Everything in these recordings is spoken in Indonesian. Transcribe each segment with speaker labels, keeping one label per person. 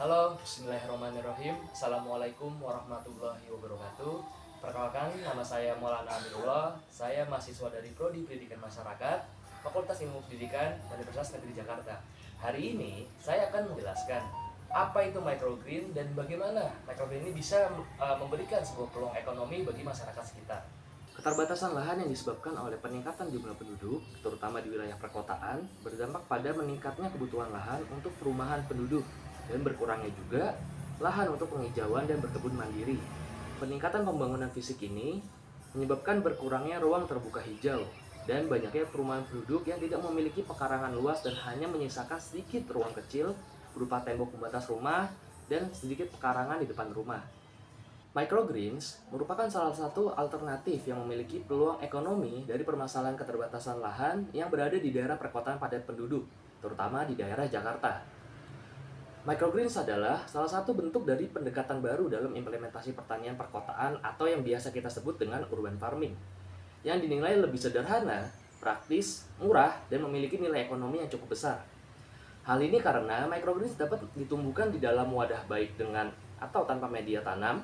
Speaker 1: Halo, bismillahirrahmanirrahim. Assalamualaikum warahmatullahi wabarakatuh. Perkenalkan, nama saya Maulana Amirullah. Saya mahasiswa dari Prodi Pendidikan Masyarakat, Fakultas Ilmu Pendidikan, Universitas Negeri Jakarta. Hari ini, saya akan menjelaskan apa itu microgreen dan bagaimana microgreen ini bisa memberikan sebuah peluang ekonomi bagi masyarakat sekitar. Keterbatasan lahan yang disebabkan oleh peningkatan jumlah penduduk, terutama di wilayah perkotaan, berdampak pada meningkatnya kebutuhan lahan untuk perumahan penduduk dan berkurangnya juga lahan untuk penghijauan dan berkebun mandiri. Peningkatan pembangunan fisik ini menyebabkan berkurangnya ruang terbuka hijau dan banyaknya perumahan penduduk yang tidak memiliki pekarangan luas dan hanya menyisakan sedikit ruang kecil berupa tembok pembatas rumah dan sedikit pekarangan di depan rumah. Microgreens merupakan salah satu alternatif yang memiliki peluang ekonomi dari permasalahan keterbatasan lahan yang berada di daerah perkotaan padat penduduk, terutama di daerah Jakarta. Microgreens adalah salah satu bentuk dari pendekatan baru dalam implementasi pertanian perkotaan atau yang biasa kita sebut dengan urban farming, yang dinilai lebih sederhana, praktis, murah, dan memiliki nilai ekonomi yang cukup besar. Hal ini karena microgreens dapat ditumbuhkan di dalam wadah baik dengan atau tanpa media tanam.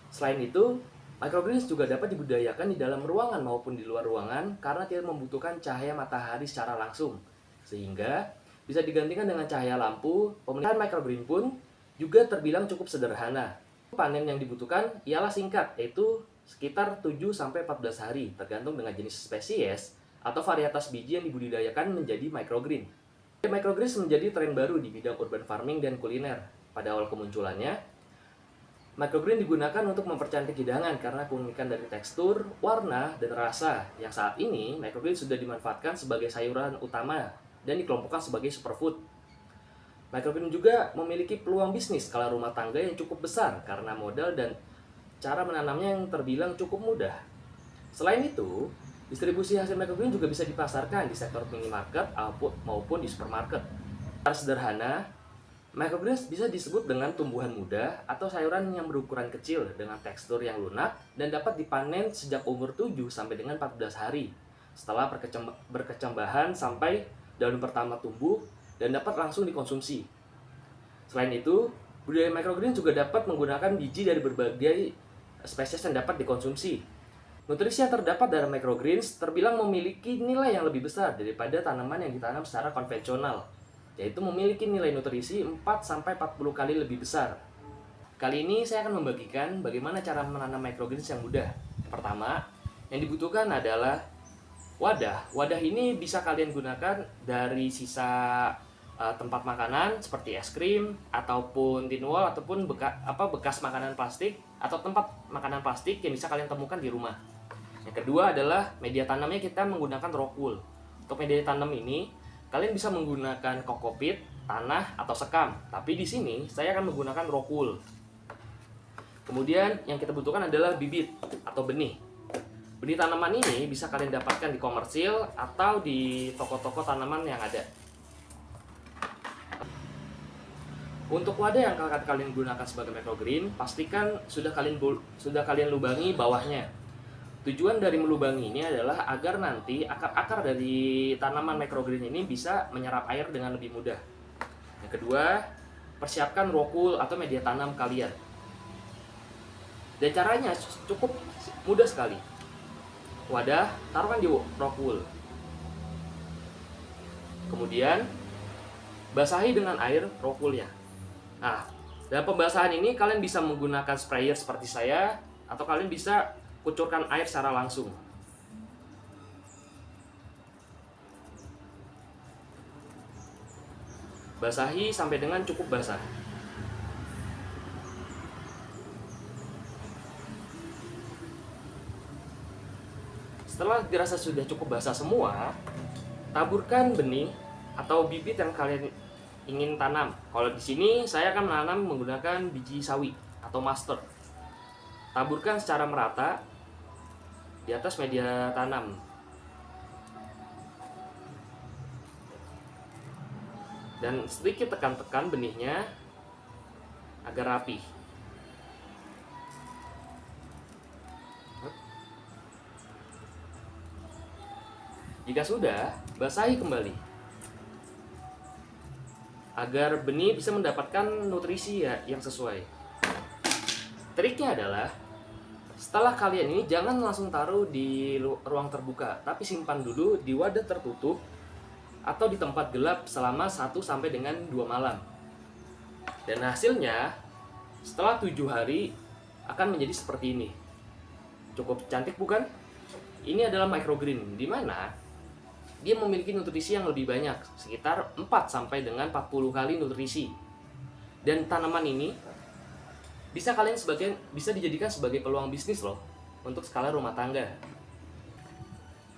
Speaker 1: Selain itu, microgreens juga dapat dibudidayakan di dalam ruangan maupun di luar ruangan karena tidak membutuhkan cahaya matahari secara langsung, sehingga bisa digantikan dengan cahaya lampu. Pemeliharaan microgreen pun juga terbilang cukup sederhana. Panen yang dibutuhkan ialah singkat, yaitu sekitar 7-14 hari, tergantung dengan jenis spesies atau varietas biji yang dibudidayakan menjadi microgreen. Microgreens menjadi tren baru di bidang urban farming dan kuliner. Pada awal kemunculannya, microgreen digunakan untuk mempercantik hidangan karena keunikan dari tekstur, warna, dan rasa. Yang saat ini, microgreen sudah dimanfaatkan sebagai sayuran utama dan dikelompokkan sebagai superfood. Microgreen juga memiliki peluang bisnis skala rumah tangga yang cukup besar karena modal dan cara menanamnya yang terbilang cukup mudah. Selain itu, distribusi hasil microgreen juga bisa dipasarkan di sektor minimarket maupun di supermarket. Secara sederhana, microgreens bisa disebut dengan tumbuhan muda atau sayuran yang berukuran kecil dengan tekstur yang lunak dan dapat dipanen sejak umur 7 sampai dengan 14 hari. Setelah berkecambahan sampai daun pertama tumbuh dan dapat langsung dikonsumsi. Selain itu, budidaya microgreens juga dapat menggunakan biji dari berbagai spesies yang dapat dikonsumsi. Nutrisi yang terdapat dalam microgreens terbilang memiliki nilai yang lebih besar daripada tanaman yang ditanam secara konvensional, yaitu memiliki nilai nutrisi 4-40 kali lebih besar. Kali ini saya akan membagikan bagaimana cara menanam microgreens yang mudah. Pertama, yang dibutuhkan adalah wadah. Wadah ini bisa kalian gunakan dari sisa tempat makanan seperti es krim ataupun tin wall ataupun bekas makanan plastik atau tempat makanan plastik yang bisa kalian temukan di rumah. Yang kedua adalah media tanamnya, kita menggunakan rock wool. Untuk media tanam ini kalian bisa menggunakan kokopit, tanah, atau sekam. Tapi di sini saya akan menggunakan rock wool. Kemudian yang kita butuhkan adalah bibit atau benih. Benih tanaman ini bisa kalian dapatkan di komersil atau di toko-toko tanaman yang ada. Untuk wadah yang akan kalian gunakan sebagai microgreen, pastikan sudah kalian lubangi bawahnya. Tujuan dari melubangi ini adalah agar nanti akar-akar dari tanaman microgreen ini bisa menyerap air dengan lebih mudah. Yang kedua, persiapkan rock wool atau media tanam kalian. Dan caranya cukup mudah sekali. Wadah, taruhkan di rock wool. Kemudian, basahi dengan air rock woolnya. Nah, dalam pembasahan ini kalian bisa menggunakan sprayer seperti saya, atau kalian bisa kucurkan air secara langsung. Basahi sampai dengan cukup basah. Setelah dirasa sudah cukup basah semua, taburkan benih atau bibit yang kalian ingin tanam. Kalau di sini saya akan menanam menggunakan biji sawi atau mustard. Taburkan secara merata di atas media tanam. Dan sedikit tekan-tekan benihnya agar rapi. Jika sudah, basahi kembali. agar benih bisa mendapatkan nutrisi yang sesuai. Triknya adalah setelah kalian ini jangan langsung taruh di ruang terbuka, tapi simpan dulu di wadah tertutup atau di tempat gelap selama 1 sampai dengan 2 malam. Dan hasilnya setelah 7 hari akan menjadi seperti ini. Cukup cantik bukan? Ini adalah microgreen, di mana dia memiliki nutrisi yang lebih banyak, sekitar 4 sampai dengan 40 kali nutrisi. Dan tanaman ini bisa dijadikan sebagai peluang bisnis loh untuk skala rumah tangga.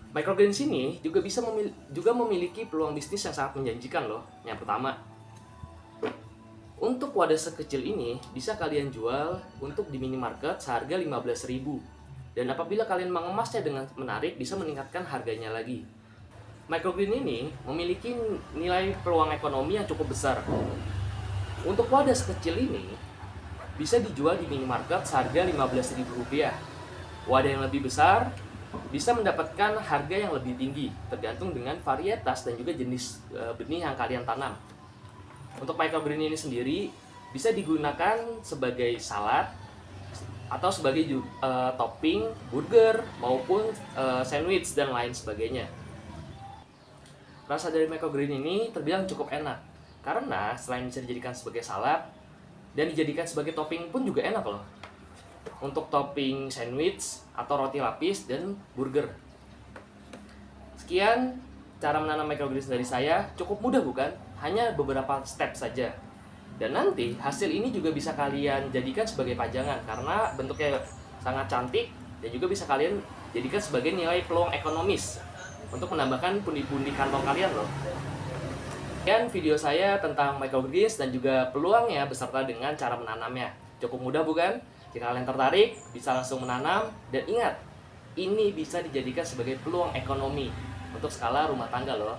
Speaker 1: Microgreens ini juga memiliki peluang bisnis yang sangat menjanjikan loh. Yang pertama, untuk wadah sekecil ini bisa kalian jual untuk di minimarket seharga 15.000. Dan apabila kalian mengemasnya dengan menarik, bisa meningkatkan harganya lagi. Microgreen ini memiliki nilai peluang ekonomi yang cukup besar. Untuk wadah sekecil ini bisa dijual di minimarket seharga Rp15.000. Wadah yang lebih besar bisa mendapatkan harga yang lebih tinggi, tergantung dengan varietas dan juga jenis benih yang kalian tanam. Untuk microgreen ini sendiri bisa digunakan sebagai salad atau sebagai topping burger maupun sandwich dan lain sebagainya. Rasa dari microgreen ini terbilang cukup enak karena selain bisa dijadikan sebagai salad dan dijadikan sebagai topping pun juga enak loh. Untuk topping sandwich atau roti lapis dan burger. Sekian cara menanam microgreens dari saya. Cukup mudah bukan? Hanya beberapa step saja. Dan nanti hasil ini juga bisa kalian jadikan sebagai pajangan karena bentuknya sangat cantik dan juga bisa kalian jadikan sebagai nilai peluang ekonomis untuk menambahkan pundi-pundi kantong kalian loh. Dan video saya tentang microgreens dan juga peluangnya beserta dengan cara menanamnya. Cukup mudah bukan? Jika kalian tertarik, bisa langsung menanam. Dan ingat, ini bisa dijadikan sebagai peluang ekonomi untuk skala rumah tangga loh.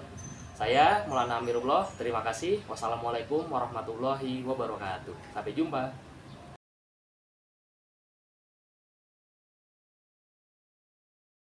Speaker 1: Saya Maulana Amirullah, terima kasih. Wassalamualaikum warahmatullahi wabarakatuh. Sampai jumpa.